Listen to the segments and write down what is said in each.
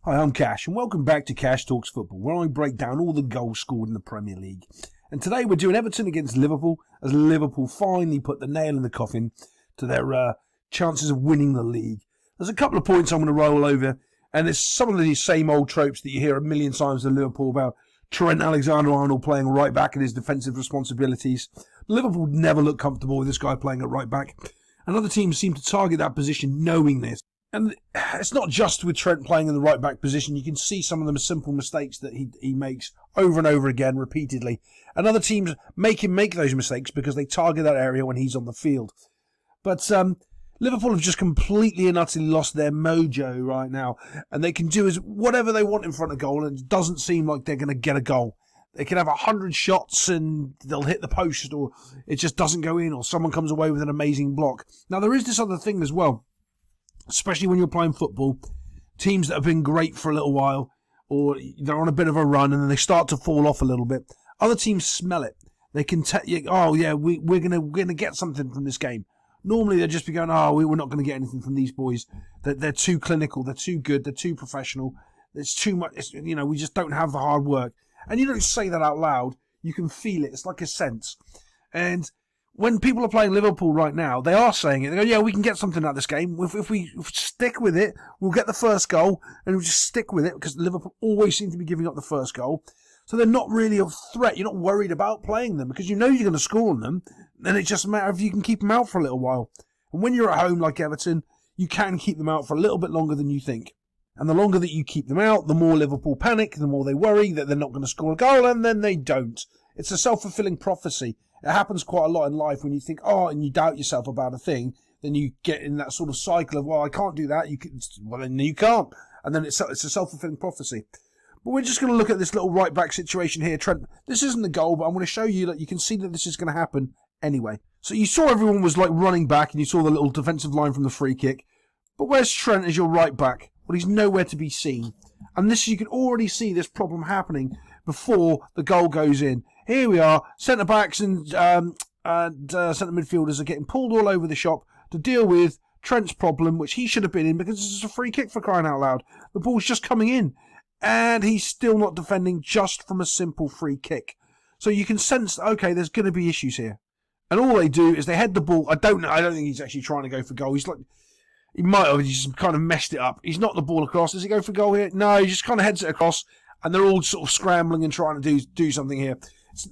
Hi, I'm Cash, and welcome back to Cash Talks Football, where I break down all the goals scored in the Premier League. And today we're doing Everton against Liverpool, as Liverpool finally put the nail in the coffin to their chances of winning the league. There's a couple of points I'm going to roll over, and it's some of these same old tropes that you hear a million times in Liverpool about Trent Alexander-Arnold playing right back and his defensive responsibilities. Liverpool never look comfortable with this guy playing at right back, and other teams seem to target that position knowing this. And it's not just with Trent playing in the right back position. You can see some of the simple mistakes that he makes over and over again, repeatedly. And other teams make him make those mistakes because they target that area when he's on the field. But Liverpool have just completely and utterly lost their mojo right now. And they can do whatever they want in front of goal, and it doesn't seem like they're going to get a goal. They can have 100 shots and they'll hit the post, or it just doesn't go in, or someone comes away with an amazing block. Now, there is this other thing as well. Especially when you're playing football, teams that have been great for a little while, or they're on a bit of a run and then they start to fall off a little bit. Other teams smell it. They can tell you, oh yeah, we're gonna get something from this game. Normally they'll just be going, oh, we're not going to get anything from these boys. They're too clinical, they're too good, they're too professional. There's too much, we just don't have the hard work. And you don't say that out loud. You can feel it. It's like a sense. And when people are playing Liverpool right now, they are saying it. They go, yeah, we can get something out of this game. If we stick with it, we'll get the first goal, and we'll just stick with it, because Liverpool always seem to be giving up the first goal. So they're not really a threat. You're not worried about playing them, because you know you're going to score on them, and it's just a matter of you can keep them out for a little while. And when you're at home like Everton, you can keep them out for a little bit longer than you think. And the longer that you keep them out, the more Liverpool panic, the more they worry that they're not going to score a goal, and then they don't. It's a self-fulfilling prophecy. It happens quite a lot in life when you think, and you doubt yourself about a thing, then you get in that sort of cycle of, well, I can't do that. Well, then you can't. And then it's a self-fulfilling prophecy. But we're just going to look at this little right-back situation here. Trent, this isn't the goal, but I'm going to show you that you can see that this is going to happen anyway. So you saw everyone was like running back, and you saw the little defensive line from the free kick. But where's Trent as your right back? Well, he's nowhere to be seen. And this, you can already see this problem happening before the goal goes in. Here we are, centre-backs and centre midfielders are getting pulled all over the shop to deal with Trent's problem, which he should have been in, because this is a free kick, for crying out loud. The ball's just coming in, and he's still not defending just from a simple free kick. So you can sense, okay, there's going to be issues here. And all they do is they head the ball. I don't think he's actually trying to go for goal. He might have just kind of messed it up. He's knocked the ball across. Does he go for goal here? No, he just kind of heads it across, and they're all sort of scrambling and trying to do something here.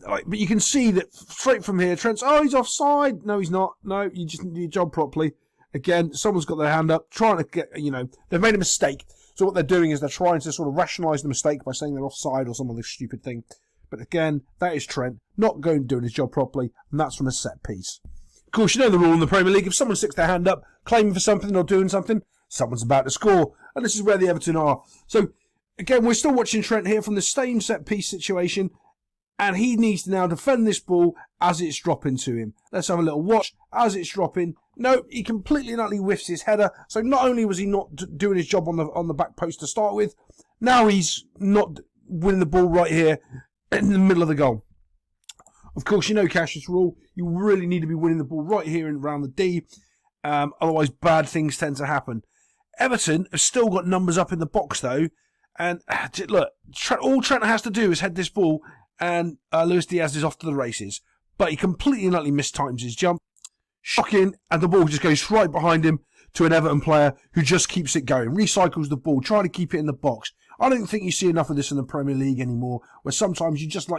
But you can see that straight from here, Trent's, he's offside. No, he's not. No, you just do your job properly. Again, someone's got their hand up, trying to get, they've made a mistake. So what they're doing is they're trying to sort of rationalise the mistake by saying they're offside or some other stupid thing. But again, that is Trent not going to doing his job properly, and that's from a set piece. Of course, you know the rule in the Premier League. If someone sticks their hand up, claiming for something or doing something, someone's about to score. And this is where the Everton are. So, again, we're still watching Trent here from the same set piece situation. And he needs to now defend this ball as it's dropping to him. Let's have a little watch as it's dropping. No, he completely and utterly whiffs his header. So not only was he not doing his job on the back post to start with, now he's not winning the ball right here in the middle of the goal. Of course, you know Cash's rule. You really need to be winning the ball right here and around the D. Otherwise, bad things tend to happen. Everton have still got numbers up in the box, though. And look, all Trent has to do is head this ball, and Luis Diaz is off to the races. But he completely and utterly mistimes his jump. Shocking, and the ball just goes right behind him to an Everton player who just keeps it going. Recycles the ball, trying to keep it in the box. I don't think you see enough of this in the Premier League anymore, where sometimes you just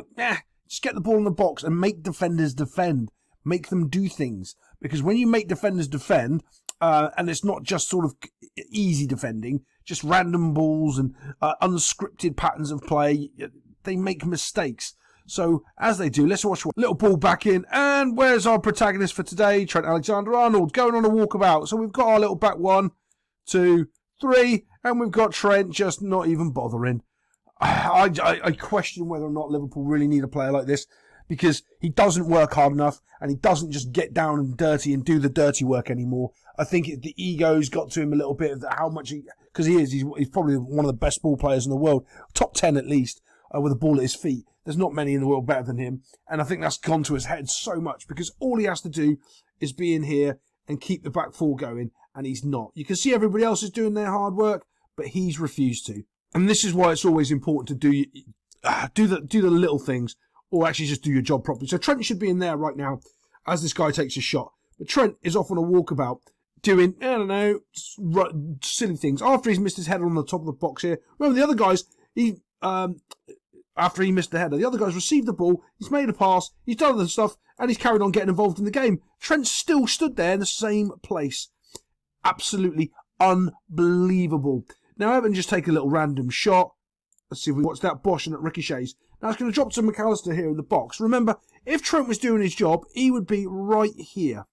just get the ball in the box and make defenders defend. Make them do things. Because when you make defenders defend, and it's not just sort of easy defending, just random balls and unscripted patterns of play, they make mistakes. So, as they do, let's watch one. Little ball back in, and where's our protagonist for today? Trent Alexander-Arnold going on a walkabout. So we've got our little back 1, 2, 3, and we've got Trent just not even bothering. I question whether or not Liverpool really need a player like this, because he doesn't work hard enough, and he doesn't just get down and dirty and do the dirty work anymore. I think the ego's got to him a little bit of how much because he's probably one of the best ball players in the world, top 10 at least, with a ball at his feet. There's not many in the world better than him, and I think that's gone to his head so much, because all he has to do is be in here and keep the back four going, and he's not. You can see everybody else is doing their hard work, but he's refused to. And this is why it's always important to do the little things, or actually just do your job properly. So Trent should be in there right now as this guy takes a shot. But Trent is off on a walkabout doing, I don't know, silly things. After he's missed his header on the top of the box here. Remember, the other guys, after he missed the header, the other guys received the ball, he's made a pass, he's done other stuff, and he's carried on getting involved in the game. Trent still stood there in the same place. Absolutely unbelievable. Now, Everton just take a little random shot. Let's see if we watch that Bosch and it ricochets. Now, it's going to drop to McAllister here in the box. Remember, if Trent was doing his job, he would be right here,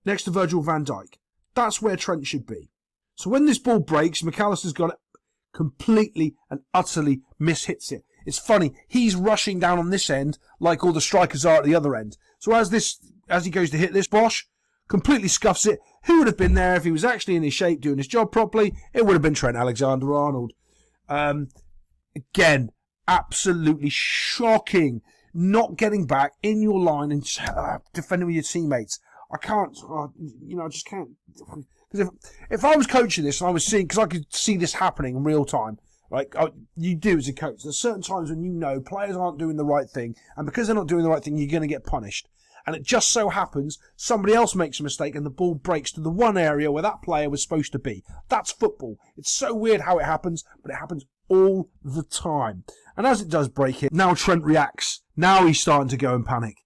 next to Virgil van Dijk. That's where Trent should be. So when this ball breaks, McAllister's got it completely and utterly mishits it. It's funny, he's rushing down on this end like all the strikers are at the other end. So as he goes to hit this, Bosch completely scuffs it. Who would have been there if he was actually in his shape, doing his job properly? It would have been Trent Alexander-Arnold. Again, absolutely shocking. Not getting back in your line and defending with your teammates. I can't, I just can't. Because if I was coaching this and I was seeing, because I could see this happening in real time, like you do as a coach, there's certain times when you know players aren't doing the right thing, and because they're not doing the right thing, you're going to get punished. And it just so happens somebody else makes a mistake and the ball breaks to the one area where that player was supposed to be. That's football. It's so weird how it happens, but it happens all the time. And as it does break it, now Trent reacts. Now he's starting to go and panic.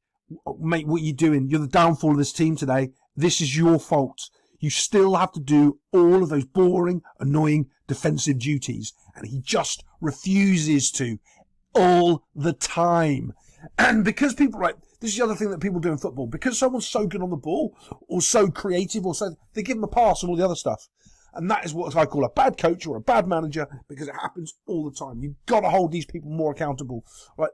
Mate, what are you doing? You're the downfall of this team today. This is your fault. You still have to do all of those boring, annoying defensive duties. And he just refuses to all the time. And because people, right, this is the other thing that people do in football. Because someone's so good on the ball, or so creative, or so, they give them a pass and all the other stuff. And that is what I call a bad coach or a bad manager, because it happens all the time. You've got to hold these people more accountable.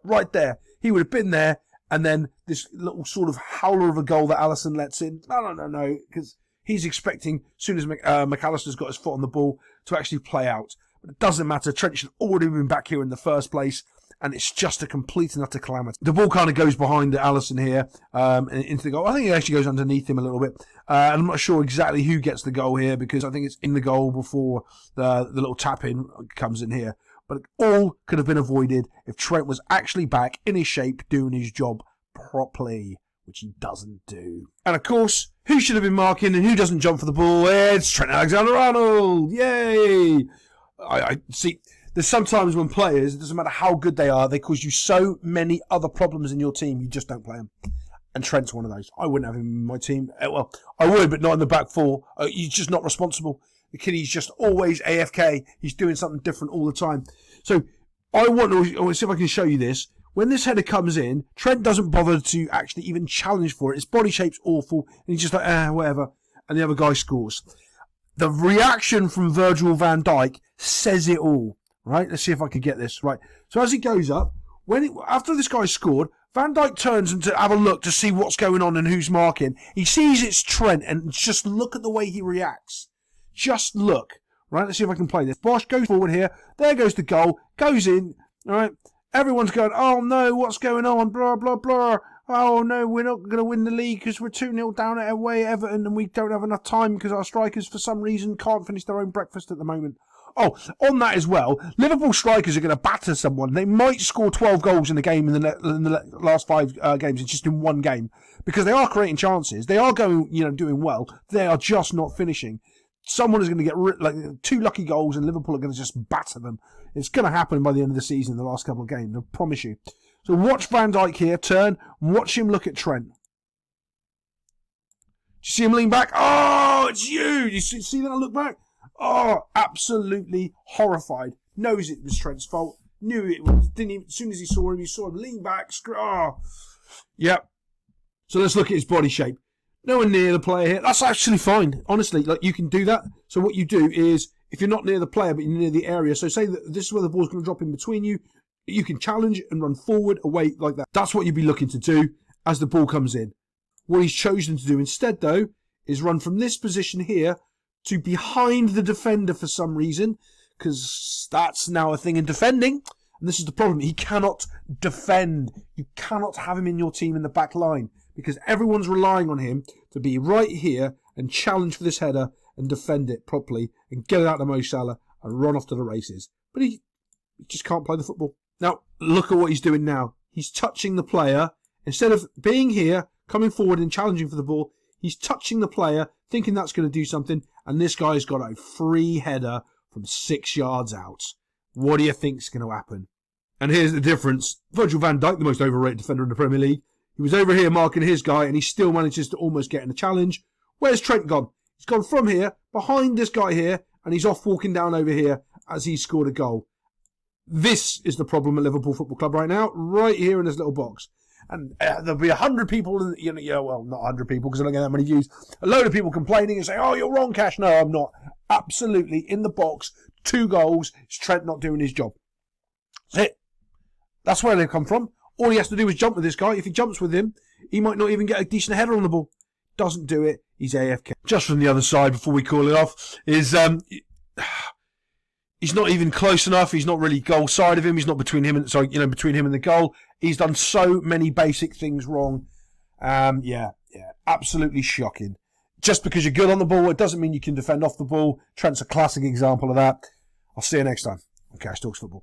Right there. He would have been there, and then this little sort of howler of a goal that Alisson lets in. No, because he's expecting, as soon as McAllister's got his foot on the ball, to actually play out. But it doesn't matter. Trent should have already been back here in the first place, and it's just a complete and utter calamity. The ball kind of goes behind Alisson here into the goal. I think it actually goes underneath him a little bit. And I'm not sure exactly who gets the goal here, because I think it's in the goal before the little tap-in comes in here. But it all could have been avoided if Trent was actually back in his shape, doing his job properly, which he doesn't do. And of course, who should have been marking and who doesn't jump for the ball? It's Trent Alexander-Arnold! Yay! I see. There's sometimes when players, it doesn't matter how good they are, they cause you so many other problems in your team, you just don't play them. And Trent's one of those. I wouldn't have him in my team. Well, I would, but not in the back four. He's just not responsible. The kid, he's just always AFK. He's doing something different all the time. So I want to see if I can show you this. When this header comes in, Trent doesn't bother to actually even challenge for it. His body shape's awful. And he's just like, whatever. And the other guy scores. The reaction from Virgil van Dijk says it all. Right? Let's see if I can get this. Right. So as it goes up, after this guy scored, Van Dijk turns and to have a look to see what's going on and who's marking. He sees it's Trent, and just look at the way he reacts. Just look. Right, let's see if I can play this. Bosch goes forward here. There goes the goal. Goes in. All right. Everyone's going, oh no, what's going on? Blah, blah, blah. Oh no, we're not going to win the league because we're 2-0 down at away at Everton and we don't have enough time because our strikers, for some reason, can't finish their own breakfast at the moment. Oh, on that as well, Liverpool strikers are going to batter someone. They might score 12 goals in the game in the last 5 games. It's just in one game, because they are creating chances. They are going, doing well. They are just not finishing. Someone is going to get 2 lucky goals, and Liverpool are going to just batter them. It's going to happen by the end of the season. The last couple of games, I promise you. So watch Van Dijk here turn. Watch him look at Trent. Do you see him lean back? Oh, it's you! You see that look back? Oh, absolutely horrified. Knows it was Trent's fault. Knew it was. Didn't even, as soon as he saw him lean back. Yep. So let's look at his body shape. Nowhere near the player here. That's actually fine. Honestly, you can do that. So what you do is, if you're not near the player, but you're near the area, so say that this is where the ball's going to drop in between you, you can challenge and run forward, away, like that. That's what you'd be looking to do as the ball comes in. What he's chosen to do instead, though, is run from this position here to behind the defender for some reason, because that's now a thing in defending. And this is the problem. He cannot defend. You cannot have him in your team in the back line, because everyone's relying on him to be right here and challenge for this header and defend it properly and get it out to Mo Salah and run off to the races. but he just can't play the football. Now, look at what he's doing now. He's touching the player. Instead of being here, coming forward and challenging for the ball, he's touching the player, thinking that's going to do something, and this guy's got a free header from 6 yards out. What do you think's going to happen? And here's the difference. Virgil van Dijk, the most overrated defender in the Premier League, he was over here marking his guy, and he still manages to almost get in the challenge. Where's Trent gone? He's gone from here, behind this guy here, and he's off walking down over here as he's scored a goal. This is the problem at Liverpool Football Club right now, right here in this little box. And there'll be 100 people, well, not 100 people because I don't get that many views. A load of people complaining and saying, oh, you're wrong, Cash. No, I'm not. Absolutely, in the box, 2 goals. It's Trent not doing his job. That's it. That's where they come from. All he has to do is jump with this guy. If he jumps with him, he might not even get a decent header on the ball. Doesn't do it. He's AFK. Just from the other side, before we call it off, is he's not even close enough. He's not really goal side of him. He's not between him and between him and the goal. He's done so many basic things wrong. Yeah, absolutely shocking. Just because you're good on the ball, it doesn't mean you can defend off the ball. Trent's a classic example of that. I'll see you next time on Cash Talks Football.